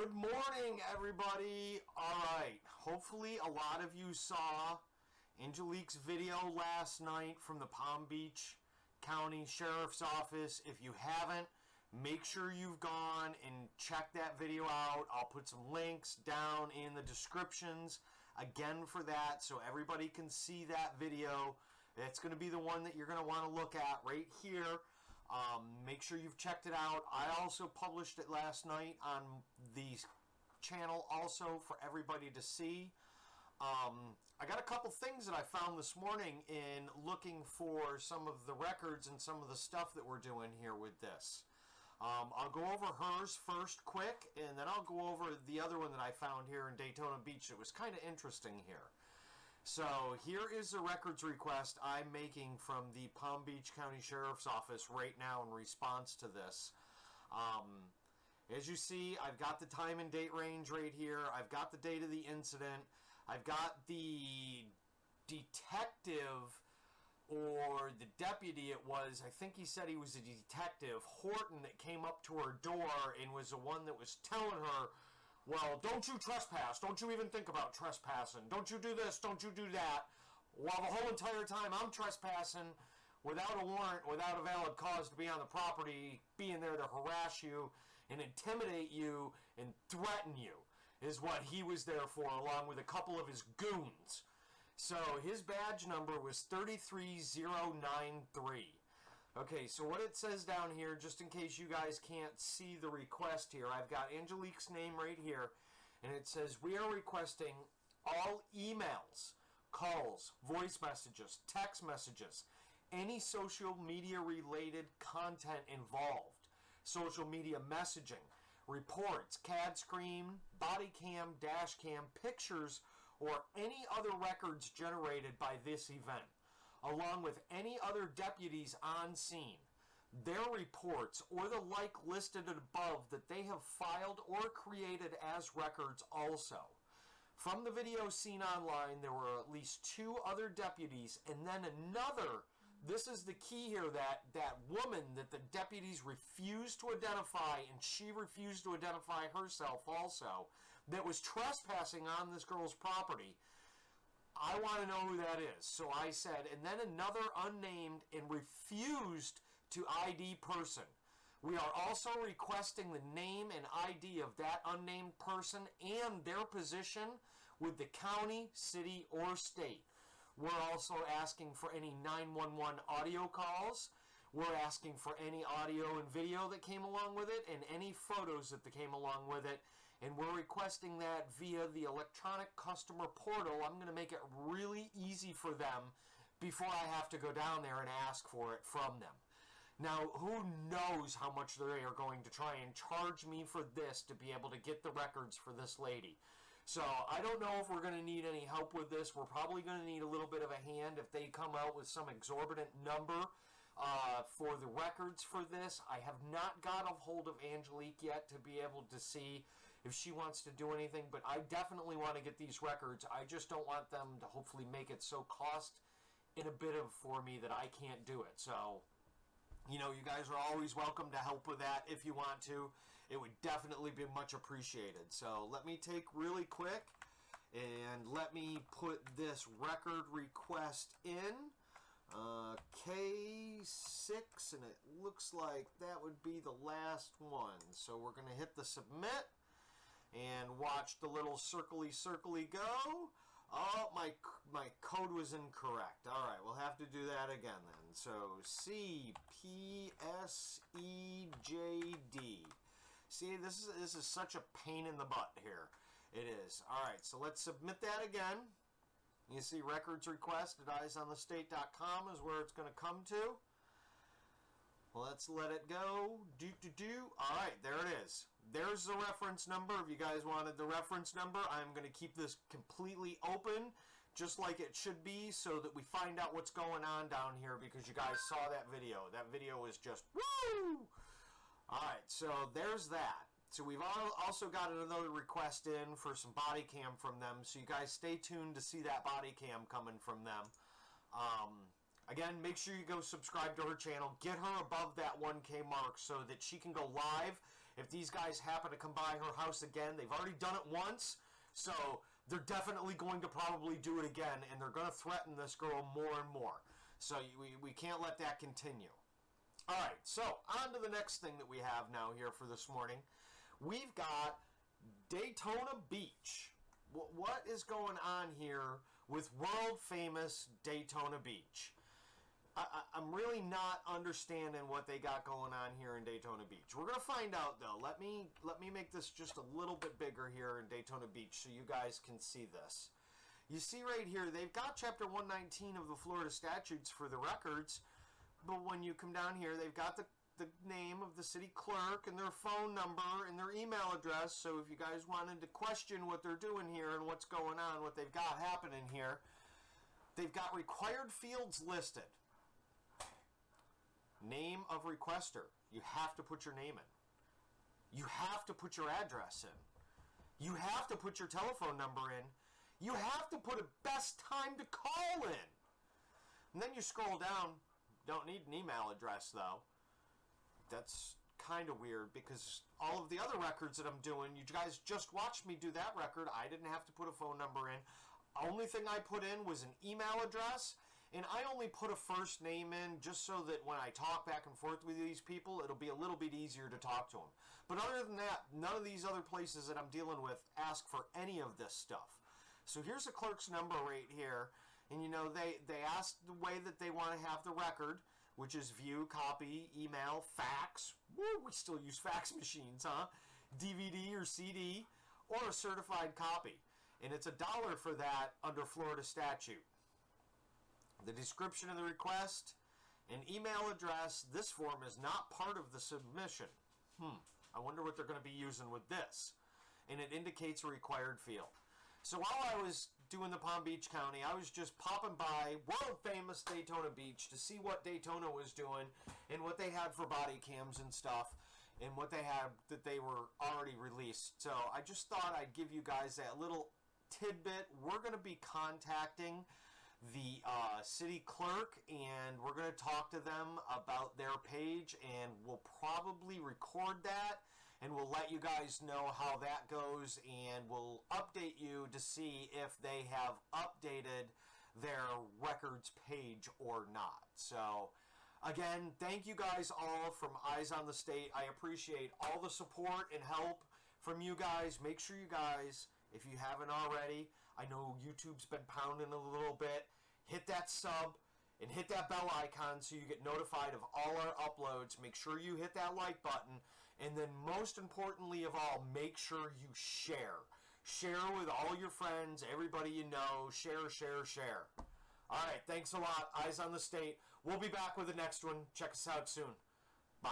Good morning, everybody. All right, hopefully a lot of you saw Angelique's video last night from the Palm Beach County Sheriff's Office. If you haven't, make sure you've gone and checked that video out. I'll put some links down in the descriptions again for that so everybody can see that video. It's going to be the one that you're going to want to look at right here. Make sure you've checked it out. I also published it last night on the channel also for everybody to see. I got a couple things that I found this morning in looking for some of the records and some of the stuff that we're doing here with this. I'll go over hers first quick, and then I'll go over the other one that I found here in Daytona Beach that was kind of interesting here. So here is the records request I'm making from the Palm Beach County Sheriff's Office right now in response to this. As you see, I've got the time and date range right here. I've got the date of the incident. I've got the detective, or the deputy it was, I think he said he was a detective, Horton, that came up to her door and was the one that was telling her, well, don't you trespass. Don't you even think about trespassing. Don't you do this. Don't you do that. While the whole entire time I'm trespassing without a warrant, without a valid cause to be on the property, being there to harass you and intimidate you and threaten you is what he was there for, along with a couple of his goons. So his badge number was 33093. Okay, so what it says down here, just in case you guys can't see the request here, I've got Angelique's name right here, and it says, we are requesting all emails, calls, voice messages, text messages, any social media related content involved, social media messaging, reports, CAD screen, body cam, dash cam, pictures, or any other records generated by this event, along with any other deputies on scene, their reports, or the like listed above that they have filed or created as records also. From the video seen online, there were at least 2 other deputies, and then another, this is the key here, that woman that the deputies refused to identify, and she refused to identify herself also, that was trespassing on this girl's property. I want to know who that is. So I said, and then another unnamed and refused to ID person. We are also requesting the name and ID of that unnamed person and their position with the county, city, or state. We're also asking for any 911 audio calls. We're asking for any audio and video that came along with it and any photos that came along with it. And we're requesting that via the electronic customer portal. I'm going to make it really easy for them before I have to go down there and ask for it from them. Now, who knows how much they are going to try and charge me for this to be able to get the records for this lady. So I don't know if we're going to need any help with this. We're probably going to need a little bit of a hand if they come out with some exorbitant number for the records for this. I have not got a hold of Angelique yet to be able to see if she wants to do anything, but I definitely want to get these records. I just don't want them to hopefully make it so cost inhibitive for me that I can't do it. So, you know, you guys are always welcome to help with that if you want to. It would definitely be much appreciated. So let me take really quick and let me put this record request in. K6, and it looks like that would be the last one. So we're going to hit the submit and watch the little circly go. Oh, my code was incorrect. All right, we'll have to do that again then. So CPSEJD. See, this is such a pain in the butt here. It is. All right, so let's submit that again. You see records request at EyesOnTheState.com is where it's going to come to. Let's let it go. All right, there it is. There's the reference number. If you guys wanted the reference number, I'm going to keep this completely open, just like it should be, so that we find out what's going on down here, because you guys saw that video. That video was just woo! All right, so there's that. So we've also got another request in for some body cam from them, so you guys stay tuned to see that body cam coming from them. Again, make sure you go subscribe to her channel. Get her above that 1K mark so that she can go live If these guys happen to come by her house again, they've already done it once, so they're definitely going to probably do it again, and they're going to threaten this girl more and more. So we can't let that continue. All right, so on to the next thing that we have now here for this morning. We've got Daytona Beach. What is going on here with world-famous Daytona Beach? I'm really not understanding what they got going on here in Daytona Beach. We're going to find out, though. Let me make this just a little bit bigger here in Daytona Beach so you guys can see this. You see right here, they've got Chapter 119 of the Florida statutes for the records, but when you come down here, they've got the name of the city clerk and their phone number and their email address, so if you guys wanted to question what they're doing here and what's going on, what they've got happening here, they've got required fields listed. Name of requester. You have to put your name in. You have to put your address in. You have to put your telephone number in. You have to put a best time to call in. And then you scroll down. Don't need an email address, though. That's kind of weird because all of the other records that I'm doing, you guys just watched me do that record. I didn't have to put a phone number in. Only thing I put in was an email address. And I only put a first name in just so that when I talk back and forth with these people, it'll be a little bit easier to talk to them. But other than that, none of these other places that I'm dealing with ask for any of this stuff. So here's the clerk's number right here. And you know, they ask the way that they want to have the record, which is view, copy, email, fax. Woo, we still use fax machines, huh? DVD or CD, or a certified copy. And it's $1 for that under Florida statute. The description of the request, an email address. This form is not part of the submission. I wonder what they're going to be using with this. And it indicates a required field. So while I was doing the Palm Beach County, I was just popping by world-famous Daytona Beach to see what Daytona was doing and what they had for body cams and stuff and what they had that they were already released. So I just thought I'd give you guys that little tidbit. We're going to be contacting the city clerk, and we're going to talk to them about their page, and we'll probably record that, and we'll let you guys know how that goes, and we'll update you to see if they have updated their records page or not. So again, thank you guys all from Eyes on the State. I appreciate all the support and help from you guys. Make sure you guys, if you haven't already, I know YouTube's been pounding a little bit. Hit that sub and hit that bell icon so you get notified of all our uploads. Make sure you hit that like button. And then most importantly of all, make sure you share. Share with all your friends, everybody you know. Share, share, share. All right, thanks a lot. Eyes on the State. We'll be back with the next one. Check us out soon. Bye.